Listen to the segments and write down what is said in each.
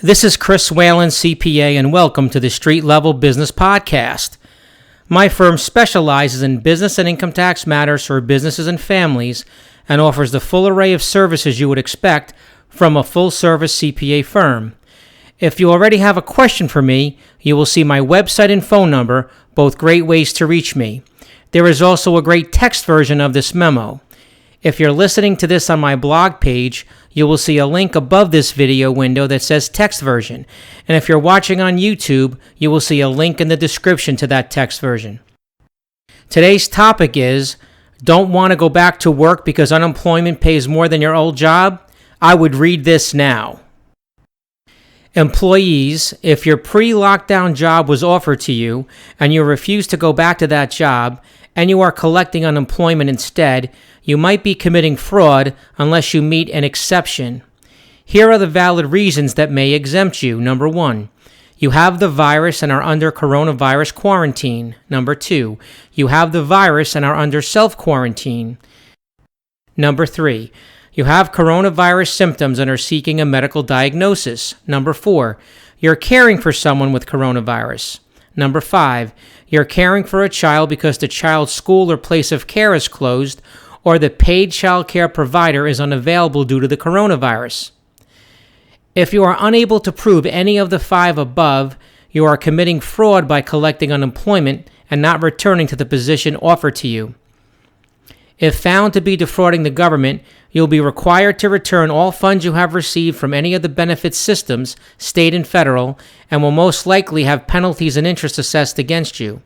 This is Chris Whalen, CPA, and welcome to the Street Level Business Podcast. My firm specializes in business and income tax matters for businesses and families and offers the full array of services you would expect from a full-service CPA firm. If you already have a question for me, you will see my website and phone number, both great ways to reach me. There is also a great text version of this memo. If you're listening to this on my blog page, you will see a link above this video window that says text version. And if you're watching on YouTube, you will see a link in the description to that text version. Today's topic is, don't want to go back to work because unemployment pays more than your old job? I would read this now. Employees, if your pre-lockdown job was offered to you and you refuse to go back to that job and you are collecting unemployment instead, you might be committing fraud unless you meet an exception. Here are the valid reasons that may exempt you. Number 1, you have the virus and are under coronavirus quarantine. Number 2, you have the virus and are under self-quarantine. Number 3, you have coronavirus symptoms and are seeking a medical diagnosis. Number 4, you're caring for someone with coronavirus. Number 5, you're caring for a child because the child's school or place of care is closed or the paid child care provider is unavailable due to the coronavirus. If you are unable to prove any of the 5 above, you are committing fraud by collecting unemployment and not returning to the position offered to you. If found to be defrauding the government, you'll be required to return all funds you have received from any of the benefit systems, state and federal, and will most likely have penalties and interest assessed against you.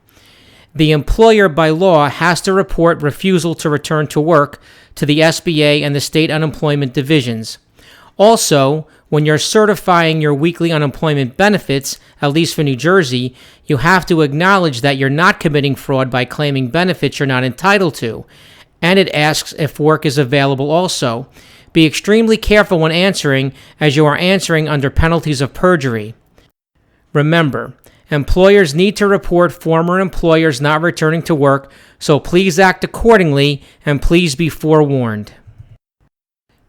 The employer by law has to report refusal to return to work to the SBA and the state unemployment divisions. Also, when you're certifying your weekly unemployment benefits, at least for New Jersey, you have to acknowledge that you're not committing fraud by claiming benefits you're not entitled to. And it asks if work is available also. Be extremely careful when answering, as you are answering under penalties of perjury. Remember, employers need to report former employers not returning to work, so please act accordingly and please be forewarned.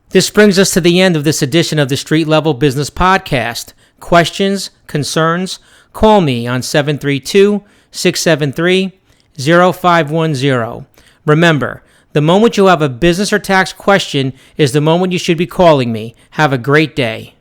This brings us to the end of this edition of the Street Level Business Podcast. Questions, concerns? Call me on 732-673-0510. Remember, the moment you have a business or tax question is the moment you should be calling me. Have a great day.